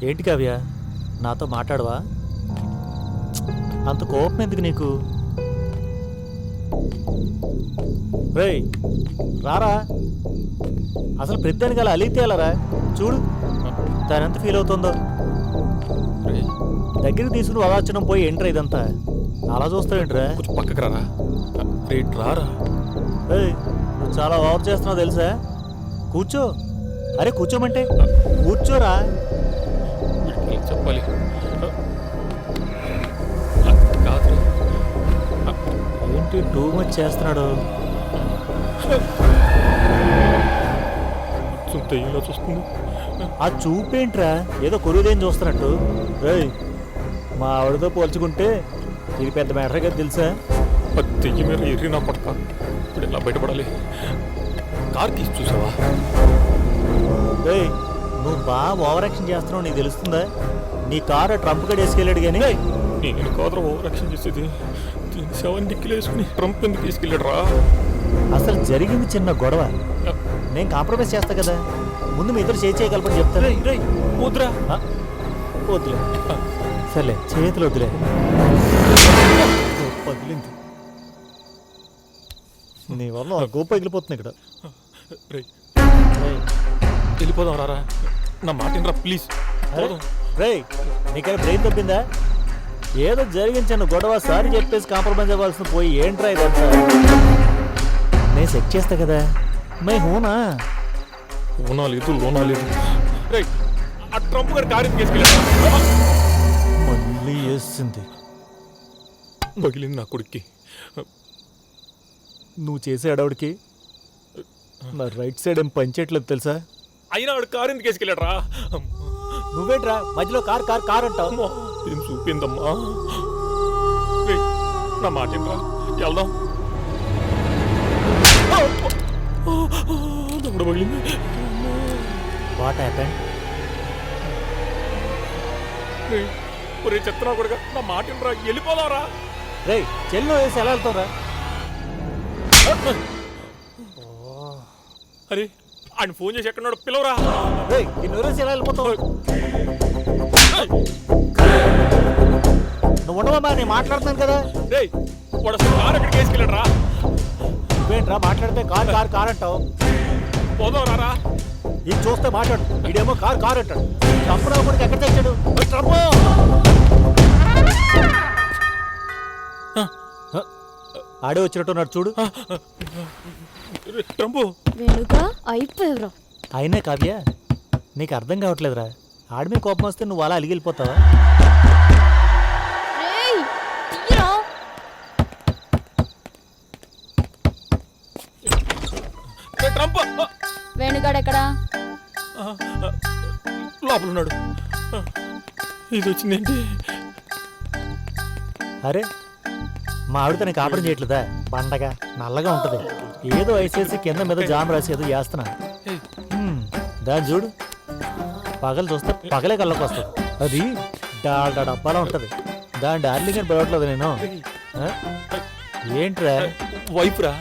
ఏంటి కావ్య, నాతో మాట్లాడవా? అంత కోపం ఎందుకు నీకు? రేయ్ రారా, అసలు ప్రతిదానికి అలా అలిగితేయాలరా? చూడు తనెంత ఫీల్ అవుతుందో. దగ్గరికి తీసుకుని వదార్చడం పోయి ఏంట్రా ఇదంతా? అలా చూస్తావేంట్రా? కొంచెం పక్కకు రారా. రేట్ రారా. నువ్వు చాలా ఓవర్ చేస్తున్నావు తెలుసా. కూర్చో. అరే కూర్చోమంటే కూర్చోరా. చెప్పాలి కాదు. ఏంటి టూ మచ్ చేస్తున్నాడు? తెయ్యంలో చూస్తుంది. ఆ చూపేంట్రా, ఏదో కొరుదేం చూస్తున్నట్టు. రేయ్ మా ఆవిడతో పోల్చుకుంటే ఇది పెద్ద మ్యాటర్ కదా తెలుసా. తెయ్యి మీద ఎర్రి నా పడక. ఇప్పుడు ఎలా బయటపడాలి? కార్ తీసి చూసావా? రేయ్ నువ్వు బాగా ఓవర్ యాక్షన్ చేస్తున్నావు, నీకు తెలుస్తుందా? నీ కారు ట్రంప్ గడి వేసుకెళ్ళాడు కానీ. నేను కాదురా ఓవర్ యాక్షన్ చేసేది. శవాన్ని డిక్కిలు వేసుకుని ట్రంప్ ఎందుకు తీసుకెళ్ళాడు రా? అసలు జరిగింది చిన్న గొడవ, నేను కాంప్రమైజ్ చేస్తా కదా. ముందు మీ ఇద్దరు చేయగలపని చెప్తాను. వద్దురా. వద్దులే, సర్లే చేతులు వద్దులే. పగిలింది నీ వల్ల గోప పగిలిపోతుంది ఇక్కడ. వెళ్ళిపోదాం రారా, నా మాట రా ప్లీజ్. రేయ్ నీకైనా బ్రెయిన్ తప్పిందా? ఏదో జరిగింది చిన్న గొడవ, సారి చెప్పేసి కాంప్రమైజ్ అవ్వాల్సిన పోయి ఏంట్రా ఇదంతా? నేను సెట్ చేస్తా కదా. మై హూనా ఓనా లేదు, లోనా లేదు. ఆ ట్రంప్ గారి కారు తీసుకెళ్ళాడు. మళ్ళీ వేసింది. పగిలింది నా కొడుక్కి. నువ్వు చేసే అడవుడికి నా రైట్ సైడ్ ఏం పనిచేయట్లేదు తెలుసా. అయినా వాడు కారు ఎందుకు వేసుకెళ్ళాడు రా? నువ్వేంట్రా మధ్యలో కార్ కార్ కార్ అంటావు? ఏం చూపిందమ్మా. నా మాట రా, వెళ్దాం. పగిలింది. What happened? ఒరే చెత్తనా కొడుక, నా మాట రా, వెళ్ళిపోదాంరా. రేయ్ చెల్లో వేసి ఎలా వెళ్తావురా? అరే ఆయన ఫోన్ చేసి ఎక్కడున్నాడు, పిలవరా. రేయ్ ఈ నూరేసి ఎలా వెళ్ళిపోతావు? నువ్వు ఉండవమ్మా, నేను మాట్లాడుతున్నాను కదా. రేయ్ వాడు అసలు కారు ఎక్కడికి వేసుకెళ్ళాడు రా? నువ్వేంట్రా మాట్లాడితే కార్ కార్ కార్ అంటావు? పోదాం రారా. ఇది చూస్తే మాట్లాడు, వీడేమో కార్ కార్ అంటాడు. ట్రంప్ కూడా ఎక్కడ తెచ్చాడు? ట్రంప్ ఆడే వచ్చినట్టున్నాడు చూడు. ట్రంప్ అయిపోయారు. అయినా కావ్య నీకు అర్థం కావట్లేదురా. ఆడిమే కోపం వస్తే నువ్వు అలా అలిగిపోతావా? వేణుగాడెక్కడా? లోపల ఉన్నాడు. ఇది వచ్చిందేంటి? అరే మా ఆవిడ తనకి కాపడం చేయట్లేదా? పండగ నల్లగా ఉంటది, ఏదో ఐసేసి కింద మీద జామ్ రాసి ఏదో చేస్తున్నా. దాన్ని చూడు, పగలు చూస్తే పగలే కళ్ళకి వస్తుంది. అది డాల్డా డబ్బాలో ఉంటది. దాని డార్లింగ్ అని పిలవట్లేదు నేను. ఏంట్రా? వైఫ్ రా.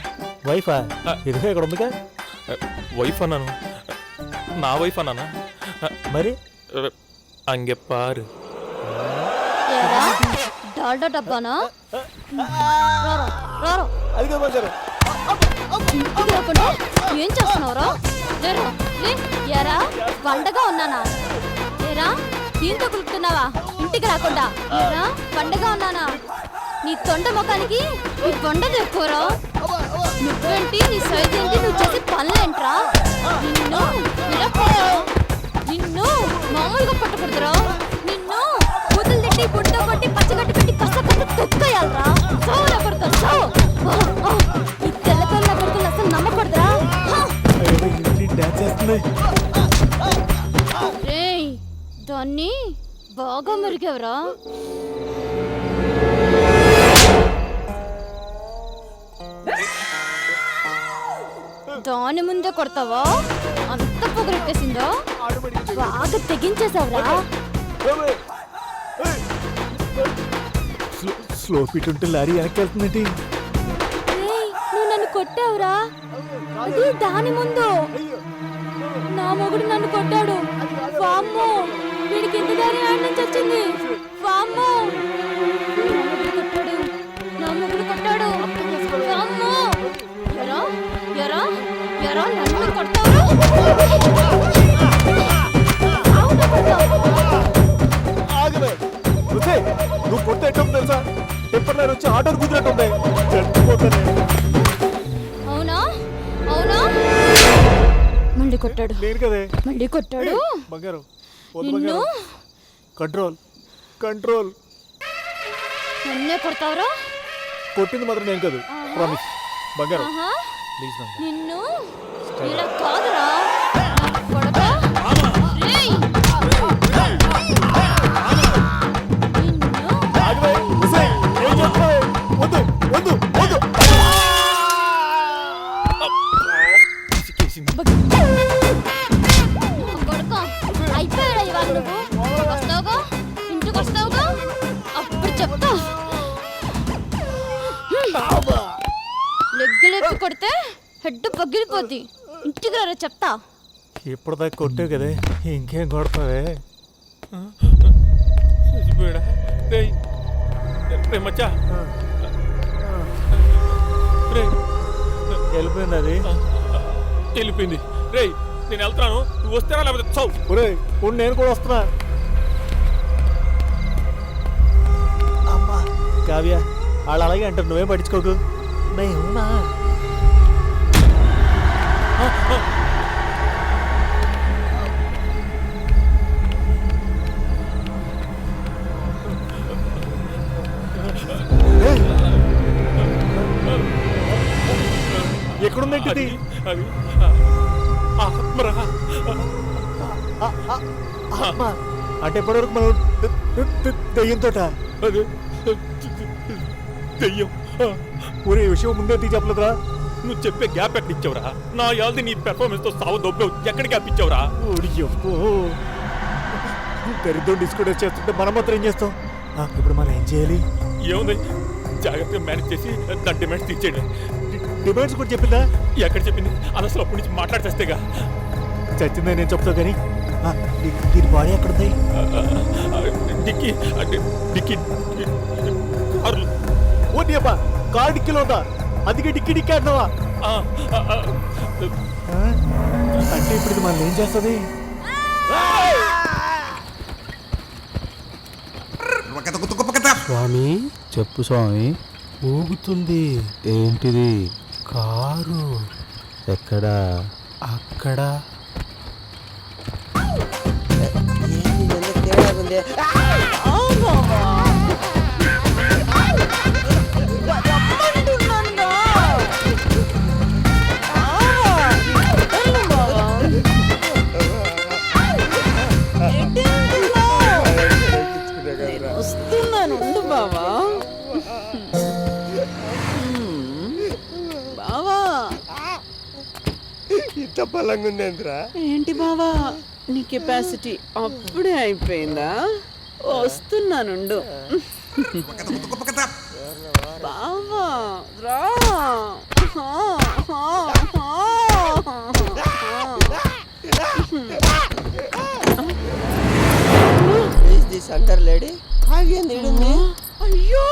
వైఫా? ఇదిగో ఇక్కడ ఉందిగా. వైఫ్ అన్నాను, నా వైఫ్ అన్నానా? మరి అంగెప్పారు. డాల్డా డబ్బానా? ఏం చేస్తున్నావురా? ఎరా పండగ ఉన్నానా? ఏరా దీంతో కులుపుతున్నావా? ఇంటికి రాకుండా ఏరా పండగ ఉన్నానా? నీ తొండ ముఖానికి నీ బొండ ఎక్కువరా. నువ్వేంటి, నీ సైజ్ ఏంటి, నువ్వు చేసే పనులేంట్రా? నిన్ను నిన్ను మామూలుగా పట్టకూడదురా. నిన్ను కూతులు తిట్టి గుడ్డ కొట్టి పచ్చగట్టి పెట్టి కష్టపడి తొక్కయాలరా. సౌలా కొడుతా సౌ. ఈ తెల్ల తెల్ల కొడుకులు అసలు నమ్మకూడదురా. రేయ్ దాన్ని బాగా మెరిగేవరా. దాని ముందే కొడతావా? అంత పొగరెట్టేసిందో, బాగా తెగించేసావురా. స్లో ఫీట్ ఉంటే లారీ వెనక్కి వెళ్తుందేంటి? నువ్వు నన్ను కొట్టావురా. అది దాని ముందు నా మొగుడు నన్ను కొట్టాడు. వామ్మో వీడికి ఇంత ఆటోని కుదిరట్టుంది. చచ్చిపోతానే. అవునా అవునా మళ్ళీ కొట్టాడు. నేను కదే. మళ్ళీ కొట్టాడు. బంగారం వద్దు నిన్ను బంగారం. Control control. నన్నే కొడతావరా? కొట్టింది మాత్రం నేను కాదు. ప్రామిస్ బంగారం. ఆహా, ప్లీజ్ బంగారం. నిన్ను ఇలా కాదురా నా కొడక. రేయ్! నిన్ను ఆగవే. ఉసేయ్, ఏం చేస్తున్నావే? వద్దు వద్దు వద్దు. పిసికేసింది. కొడక అయిపోయాడా ఇవాళ నువ్వు? వస్తావుగా, ఇంటికి వస్తావుగా, అప్పుడు చెప్తా. లెగ్గులెక్కి కొడితే హెడ్ పగిలిపోద్ది. ఇంటికి రారా చెప్తా. ఇప్పటిదాకా కొట్టావు కదే, ఇంకేం కొడతావే? చచ్చిపోయాడా? రేయ్ రే మచ్చా, రేయ్ వెళ్ళిపోయింది అది. వెళ్ళిపోయింది. రేయ్ నేను వెళ్తున్నాను, నువ్వు వస్తారా లేకపోతే చౌ. ఒరే ఉండు, నేను కూడా వస్తున్నా. అమ్మా కావ్య, వాళ్ళు అలాగే అంటారు, నువ్వేం పట్టించుకోకు. నేనున్నా. ఎక్కడుందేంటిది? అది ఆత్మరా. అమ్మా, అంటే ఇప్పటివరకు మనం దెయ్యంతో. అది దెయ్యం. ఊరే విషయం ముందే తీసి చెప్పలేదురా? నువ్వు చెప్పే గ్యాప్ ఎక్కడ ఇచ్చావురా? నా యాల్ది నీ పెర్ఫార్మెన్స్ తో సావు దొబ్బేవు. ఎక్కడ గ్యాప్ ఇచ్చావురా? దరిద్రం డిస్కౌంట్ చేస్తుంటే మనం మాత్రం ఏం చేస్తాం? ఇప్పుడు మనం ఏం చేయాలి? ఏముంది, జాగ్రత్తగా మేనేజ్ చేసి దాని డిమాండ్స్ తీర్చేయడం. డిమాండ్స్ కూడా చెప్పిందా? ఎక్కడ చెప్పింది? అది అసలు అప్పటి నుంచి మాట్లాడితేగా. చచ్చిందని నేను చెప్తావు కానీ దీని బాడీ ఎక్కడుంది? డిక్కీ డిక్కీ కారులు. ఓ నీయబ్బా, కార్ డిక్కీలో ఉందా? అందుకే డిక్కీ డిక్కీ అంటున్నావా? అంటే ఇప్పుడు ఇది మనం ఏం చేస్తుంది? స్వామి చెప్పు స్వామి. ఊగుతుంది. ఏంటిది? కారు. ఎక్కడా? అక్కడ. వస్తున్నాను ఉండు బావా. బావా ఇంత బలంగా ఉందేంద్రా? ఏంటి బావా, నీ కెపాసిటీ అప్పుడే అయిపోయిందా? వస్తున్నానుండు బావా, రా. దిస్ అండర్ లేడీ కావ్యం నీడుంది. అయ్యో,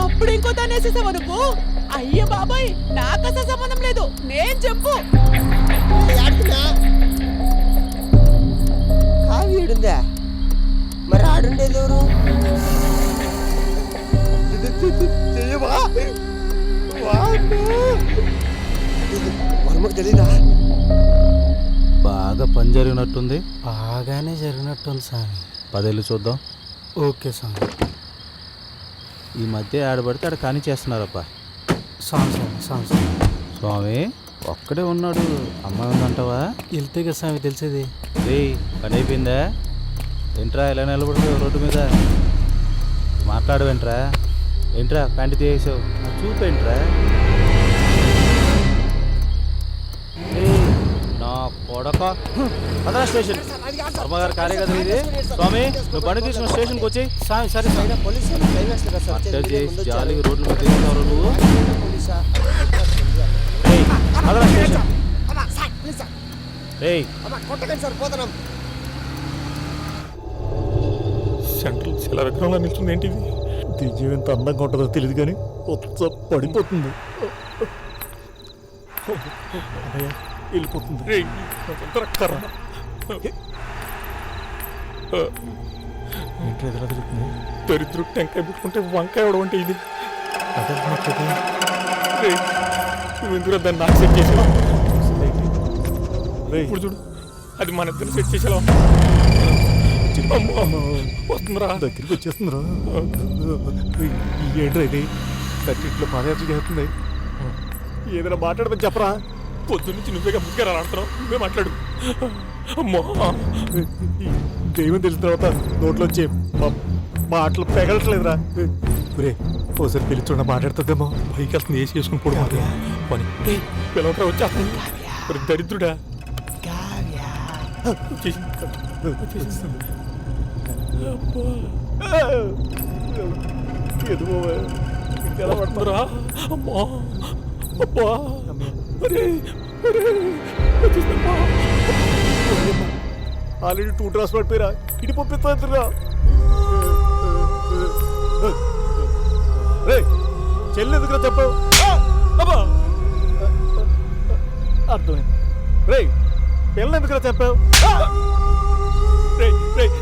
అప్పుడు ఇంకో దాన్ని వేసేసావా నువ్వు? అయ్యో బాబాయ్, నాకు అసలు సంబంధం లేదు, నేను చెప్పు. కావ్యుడుందా? మరి ఆడుండేది ఎవరు? వర్మకు తెలీదా? బాగా పని జరిగినట్టుంది. బాగానే జరిగినట్టుంది స్వామి. పదేళ్ళు చూద్దాం. ఓకే స్వామి. ఈ మధ్య ఆడబడితే ఆడ కానీ చేస్తున్నారప్ప. స్వామి స్వామి స్వామి స్వామి. స్వామి ఒక్కడే ఉన్నాడు, అమ్మాయి ఉందంటావా? వెళ్తే కదా స్వామి తెలిసేది. రే పని అయిపోయిందా? ఏంట్రా ఇలా నిలబడితే రోడ్డు మీద మాట్లాడవేంట్రా? ఏంట్రా ప్యాంటు తీసేసావు? చూపేంట్రా? నా కొడక పదరా స్టేషన్. వర్మగారు కార్య కదా ఇది. స్వామి నువ్వు బండి తీసుకున్న స్టేషన్కి వచ్చి. స్వామి సరే స్వామి. అట్ట చేసి జాలిగా రోడ్లు మీద తీసుకోరు నువ్వు. రేయ్, పదరా స్టేషన్. రేయ్ సెంట్రల్ శిలా విగ్రహంలో నిల్చుంది ఏంటిది? దివ్యం ఎంత అందంగా ఉంటుందో తెలియదు కానీ పడిపోతుంది. అన్నయ్య, వెళ్ళిపోతుంది. రేయ్ కర్ర. ఏంటో ఎదురు తిరుగుతుంది. దరిద్రుడు టెంకాయ పెట్టుకుంటే వంకాయ అవడం అంటే ఇది. రేయ్, నువ్వు ఎందుకు దాన్ని నాకు సెట్ చేసావు? ఇప్పుడు చూడు, అది మన ఇద్దరు సెట్ చేసేలా ఉంది. అమ్మో, వస్తుందిరా. దగ్గరికి వచ్చేస్తుందిరా. ఏంట్రా ఇది కట్టిట్లో పాదయాత్ర చేస్తుంది. ఏదైనా మాట్లాడమని చెప్పరా. పొద్దున్నుంచి నువ్వేగా ముగ్గురు ఆడుతున్నావు, నువ్వే మాట్లాడు. అమ్మో, దైవం తెలిసిన తర్వాత నోట్లోంచి మాటలు పెగలట్లేదురా. ఒరే ఓసారి పిలిచుండ మాట్లాడుతుందేమో. పైకి వెళ్తుంది, ఏసి వేసుకుని పొడి మాట పని పిలవట్రా, వచ్చేస్తుంది. మరి దరిద్రుడా వచ్చేసింది. ఎలా పడుతుందిరా? అమ్మా, అబ్బా, అరే, అరే, వచ్చేసిందమ్మా. Already 2 dross పడిపోయిరా. ఇటు పంపిస్తుందిరా. రే చెల్లి ఎందుకురా చెప్పావు? అర్థమైంది. రే పిల్ల ఎందుకురా చెప్పావు?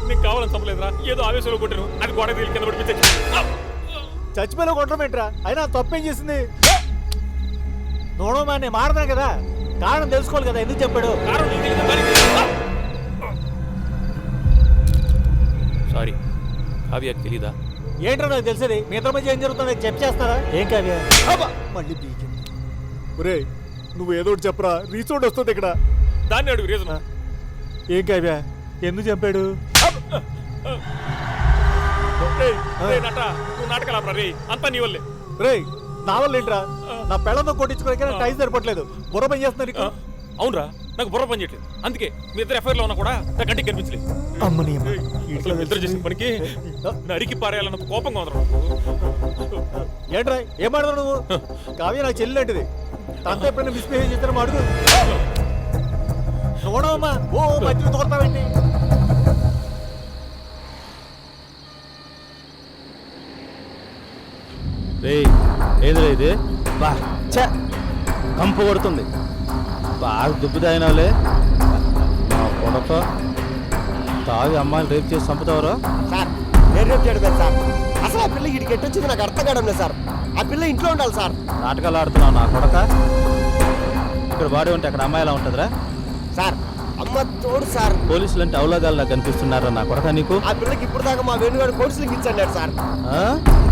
నీకు కావాలని చంపలేదురా, ఏదో ఆవేశంలో కొట్టాను, అది గోడ తీసి కింద పడిపోతే చచ్చిపోయిన కొట్టడం ఏంట్రా? అయినా తప్పేం చేసింది? నోడమా నేను మారదాను కదా, కారణం తెలుసుకోవాలి కదా. ఎందుకు చెప్పాడు? సారీ, కావ్యకు తెలీదా? ఏంట్రా నాకు తెలిసేది? మీ ఇద్దరి మధ్య ఏం జరుగుతుందో చెప్పి చేస్తారా? ఏం కావ్య మళ్ళీ బీకింది. ఒరే నువ్వు ఏదో ఒకటి చెప్పరా, రీసౌండ్ వస్తుంది ఇక్కడ. దాన్ని అడుగు రీజన్. ఏం కావ్య ఎందుకు చెప్పాడు? నువ్వు నాటకాలు ఆపరా రే, అంతా నీ వల్లే. రే నా వల్ల ఏంట్రా? నా పెళ్ళంతో కొట్టించుకోవడానికి టైం సరిపట్లేదు. బుర్ర పని చేస్తున్నా నీకు. అవునరా, నాకు బుర్ర పని చేయట్లేదు. అందుకే మీ ఇద్దరు ఎఫ్ఐఆర్ లో ఉన్నా కూడా నా కంటికి కనిపించలేదు. అమ్మని అసలు మీ ఇద్దరు చేసిన పనికి నరికి పారేయాలన్నంత కోపంగా ఉందరా. ఏంట్రా ఏం మాట్లాడు నువ్వు? కావ్య నాకు చెల్లి లాంటిది. తనతో ఎప్పుడైనా మిస్బిహేవ్ చేస్తారో అడుగు. చూడమ్మా, ఓ మధ్యలో తోడతావేంటి? ఏదిరా ఇది? బా చ కంపు కొడుతుంది. బాగా దుబ్బు తాగినావులే నా కొడక. తాగి అమ్మాయిలు రేపు చేసి చంపుతావరా? సార్ నేను రేపు చేయడం లేదు సార్. అసలు ఆ పిల్ల ఇడికి ఎట్టొచ్చింది నాకు అర్థం కావడం లేదు సార్. ఆ పిల్ల ఇంట్లో ఉండాలి సార్. నాటకాలు ఆడుతున్నావు నా కొడక. ఇక్కడ బాడీ ఉంటే అక్కడ అమ్మాయి ఎలా ఉంటుందిరా? సార్ అమ్మ తోడు సార్. పోలీసులు అంటే అవలాగాల్లా కనిపిస్తున్నారా నా కొడక నీకు? ఆ పిల్లకి ఇప్పుడు దాకా మా వేణుగాడు కౌన్సిలింగ్ ఇచ్చాడు సార్. ఆ?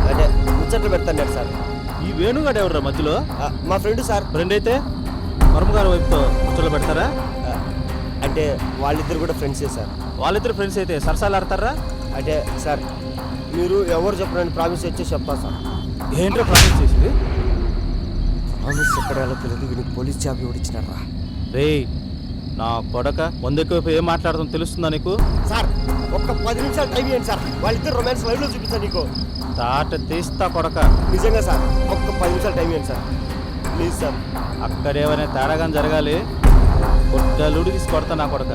అంటే ముచ్చట్లు పెడతాడు సార్. ఈ వేణుగాడు ఎవడరా మధ్యలో? మా ఫ్రెండ్ సార్. ఫ్రెండ్ అయితే మరమగారు వైపుతో ముచ్చట్లు పెడతారా? అంటే వాళ్ళిద్దరు కూడా ఫ్రెండ్సే సార్. వాళ్ళిద్దరు ఫ్రెండ్స్ అయితే సరసాలు ఆడతారా? అంటే సార్ మీరు ఎవరు చెప్పడానికి ప్రామిస్ వచ్చి చెప్తా సార్. ఏంటో ప్రామిస్ చేసింది? ప్రామిస్ ఎక్కడ ఎలా తెలియదు. వీనికి పోలీస్ జాబ్ ఎవడిచ్చినారా? రే నా కొడక, ముందెక్కువైపు ఏం మాట్లాడుతుందో తెలుస్తుందా నీకు? సార్ ఒక్క 10 నిమిషాలు టైం ఇవ్వండి సార్. వాళ్ళిద్దరు రొమాన్స్ లైవ్ లో చూపిస్తాను నీకు. తాట తీస్తా కొడక. నిజంగా సార్ ఒక్క 10 నిమిషాలు టైం ఇవ్వండి సార్ ప్లీజ్ సార్. అక్కడేమైనా తేడాగా జరగాలి, గుడ్డలుడి తీసి కొడతా నా కొడక.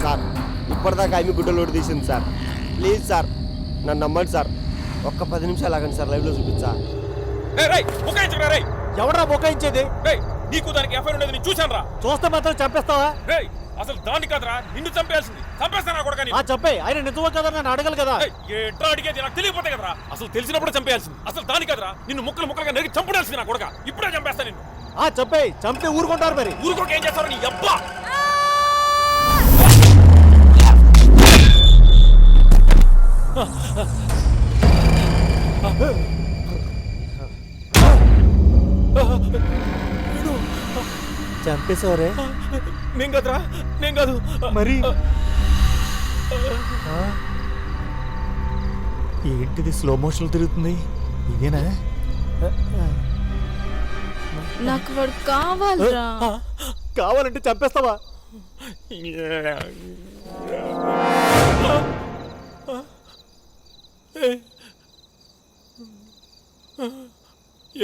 సార్ ఇప్పటిదాకా ఆమె గుడ్డలోడు తీసింది సార్. ప్లీజ్ సార్ నన్ను నమ్మండి సార్. ఒక్క 10 నిమిషాలు ఆగండి సార్, లైవ్ లో చూపించా. ఎవడరా బొకాయించేది? నీకు దానికి ఎఫ్ఐఆర్ ఉండేది నేను చూశాను రా. చూస్తే మాత్రం చంపేస్తావా? అసలు దాన్ని కాదురా, నిన్ను చంపేయాల్సింది. చంపేస్తానా కొడక? చెప్పే ఆయన నిజమో కదా నేను అడగలు కదా. ఎట్లా అడిగేది నాకు తెలియకపోతే కదరా. అసలు తెలిసినప్పుడు చంపేయాల్సింది. అసలు దాని కదరా, నిన్ను ముక్కలు ముక్కలుగా నరికి చంపడాల్సింది నా కొడక. ఇప్పుడే చంపేస్తా నిన్ను. చెప్పే చంపి ఊరుకుంటారు మరి. ఊరుకోక ఏం చేస్తావు నీ అబ్బా? చంపేశారే? నేను కదరా, నేను కాదు మరి. ఏంటిది స్లో మోషన్ తిరుగుతుంది? ఇదేనా? నాకు వాడు కావాలరా. కావాలంటే చంపేస్తావా?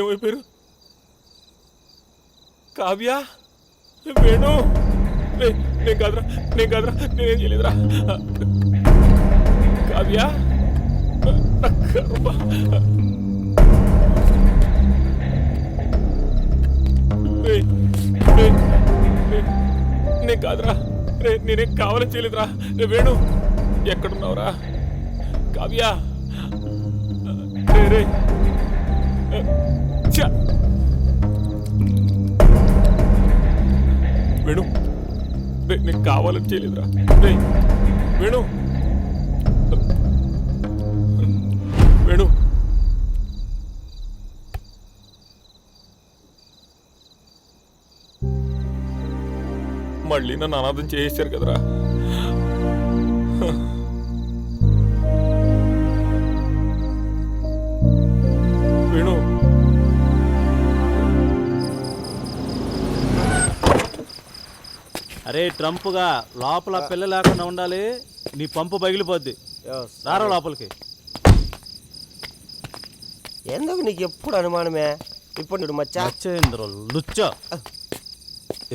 ఏమైపోయారు? కావ్య, వేణు, నేను కాదురా, నేనేం చేయలేదురా. కావ్య, నేను కాదురా, నేనేం కావాలని చేయలేదురా. వేణు ఎక్కడున్నావురా? కావ్య, రే ఛ! వేణు నీకు కావాలని చేయలేదురా. వేణు వేణు మళ్ళీ నన్ను అనాథం చేసేసారు కదరా. వేణు అరే ట్రంప్గా లోపల పిల్ల లేకుండా ఉండాలి. నీ పంపు పగిలిపోద్ది. రారా లోపలికి. ఎందుకు నీకు ఎప్పుడు అనుమానమే? ఇప్పుడు నువ్వు మచ్చా వచ్చేంద్ర లుచ్చా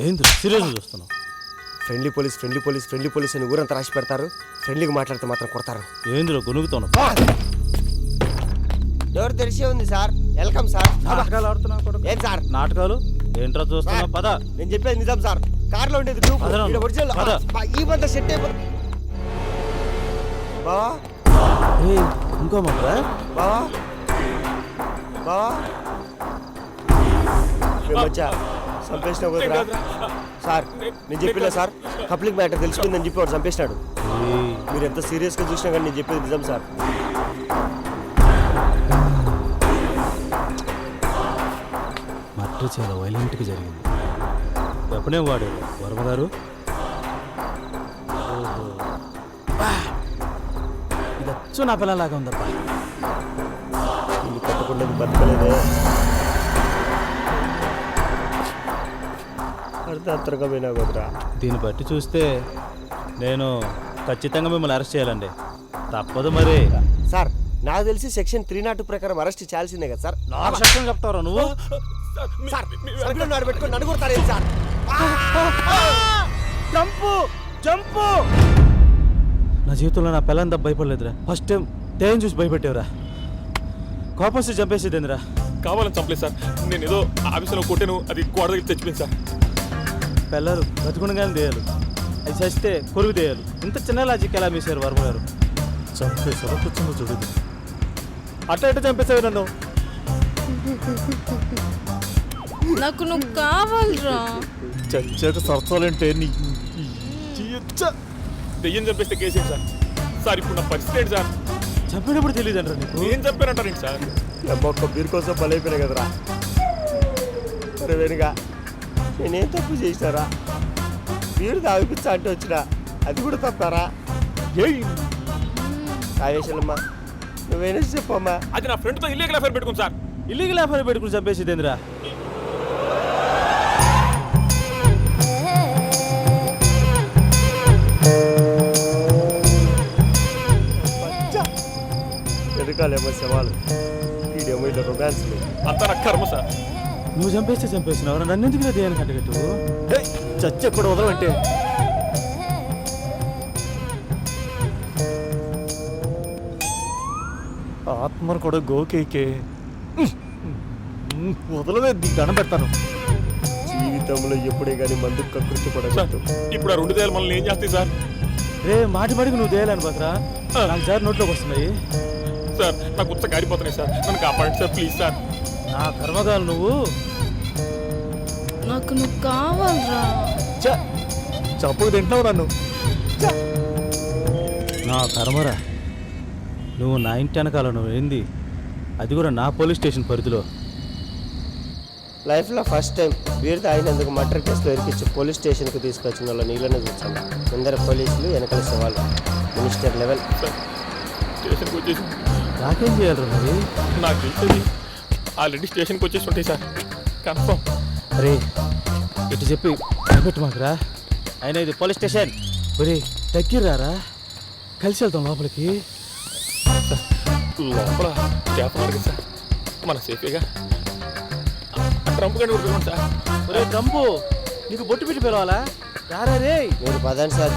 ఏంద్ర సీరియస్ చూస్తున్నావు? Friendly police friendly police friendly police అని ఊరంతా రాసి పెడతారు. ఫ్రెండ్లీగా మాట్లాడితే మాత్రం కొడతారు. ఏంద్ర గొనుగుతున్నావు? డోర్ తెరిచే ఉంది సార్. Welcome sir. నాటకాలు ఆడుతున్నావు కొడుకు. ఏం సార్ నాటకాలు ఏంట్రా చూస్తున్నావు? పద. నేను చెప్పేది నిజం సార్. కార్లో ఉండేది గ్రూప్. పదరా. ఈడ ఒరిజినల్. పద. ఈ మంత సెట్ అయిపోతుంది. బావా ఇంకో మొక్క బావా బావా మచ్చా చంపేసినా కుదరా సార్? నేను చెప్పినా సార్, కప్లింగ్ మ్యాటర్ తెలుసుకుందని చెప్పి వాడు చంపేసినాడు. మీరు ఎంత సీరియస్గా చూసినా కానీ నేను చెప్పేది నిజం సార్. మర్డర్ చాలా వైలెంట్గా జరిగింది. ఎప్పుడే వాడు వర్మ గారు ఇది అచ్చు నా పిల్లలాగా ఉందబ్బా. ఇల్లు కట్టకుండా బతకలేదే. అర్ధాంతరంగా పోయినా కుదరా. దీన్ని బట్టి చూస్తే నేను ఖచ్చితంగా మిమ్మల్ని అరెస్ట్ చేయాలండి. తప్పదు మరి. సార్ నాకు తెలిసి సెక్షన్ 302 ప్రకారం అరెస్ట్ చేయాల్సిందే కదా సార్. నాకు సెక్షన్ చెప్తారా నువ్వు? సార్ సరుకులు నాడు పెట్టుకొని నడుగుతారు సార్. Jump jump. నా జీవితంలో నా పిల్లంతా భయపడలేదురా. ఫస్ట్ టైం దేని చూసి భయపెట్టేవరా. కోపం వచ్చి చంపేసేదేందిరా. కావాలని చంపలేదు సార్. నేను ఏదో ఆఫీసులో కొట్టాను, అది గోడ దగ్గర చచ్చిపోయింది సార్. పిల్లలు బతుకుండగానే దేయాలి, అది చస్తే కొరుగు దేయాలి. ఇంత చిన్న లాజిక్ ఎలా మీసారు వర్మ గారు? చంపేసారు కూర్చుందో చూడదు. అట్లా ఎట్లా చంపేసావు నన్ను? నాకు నువ్వు కావాలరా. చచ్చాక సరసాలంటే నీ దెయ్యం చంపేస్తే కేసేది సార్. సార్ ఇప్పుడు నా పరిస్థితి ఏంటి సార్? చంపినప్పుడు తెలియదు అంటారు నీకు. ఏం చంపానంటారండి సార్? ఒక్క బీర్ కోసం బలైపోయినా కదరా. మరి వెనుగా నేనేం తప్పు చేసినారా? బీరు తాగిపించా అంటే వచ్చినా అది కూడా తప్పారా? కావేశలమ్మా నువ్వేనా చెప్పమ్మా. అది నా ఫ్రెండ్తో ఇల్లీగల్ అఫైర్ పెట్టుకుంది సార్. ఇల్లీగల్ అఫైర్ పెట్టుకుని చంపేసేదేందిరా. వెనకాలేమో శవాలు, వీడేమో ఇలా రొమాన్స్లు. అంతా నా కర్మ సార్. నువ్వు చంపేస్తే చంపేసినావు. నన్ను ఎందుకు దేనికి అంటగట్టు? చచ్చి ఎప్పుడు వదలమంటే ఆత్మను కూడా గోకేకే వదలవే. దండం పెడతాను. జీవితంలో ఎప్పుడే కానీ మందు కకృతి సార్ పడగలదు. ఇప్పుడు ఆ 2 దేయాలు మనల్ని ఏం చేస్తాయి సార్? రే మాటి మాటికి నువ్వు దేయాలని బకరా. నాకు జారి నోట్లోకి వస్తున్నాయి సార్. నాకు ఉత్స కారిపోతున్నాయి సార్. నన్ను కాపాడండి సార్ ప్లీజ్ సార్. నా కర్మగాలు నువ్వు. నాకు నువ్వు కావాలరా. చంపుకు తింటున్నావు నన్ను. నా కర్మరా. నువ్వు నా ఇంటి వెనకాల నువ్వు ఏంది, అది కూడా నా పోలీస్ స్టేషన్ పరిధిలో. లైఫ్లో ఫస్ట్ టైం వీరు తాగినందుకు మర్డర్ కేసులో ఇరికించి పోలీస్ స్టేషన్కి తీసుకొచ్చిన వాళ్ళ నీళ్ళని చూసాను. ముందర పోలీసులు, వెనకాల సవాళ్ళు. Minister level. స్టేషన్కి వచ్చేసి నాకేం చేయాలి మరి? నాకు తెలిసింది ఆల్రెడీ స్టేషన్కి వచ్చేసి ఉంటాయి సార్ కన్ఫర్మ్. అరే ఇటు చెప్పి భయపెట్టు మాకురా. అయినా ఇది పోలీస్ స్టేషన్. ఒరే దగ్గరరా, కలిసి వెళ్తాం లోపలికి. లోపల చేపలు కదా సార్. మన సేఫేగా. ట్రంప్ గారిని కూడా పిలవండి సార్. ఒరే ట్రంపు, నీకు బొట్టు పెట్టి పిలవాలా? రారా రే. మీరు పదండి సార్.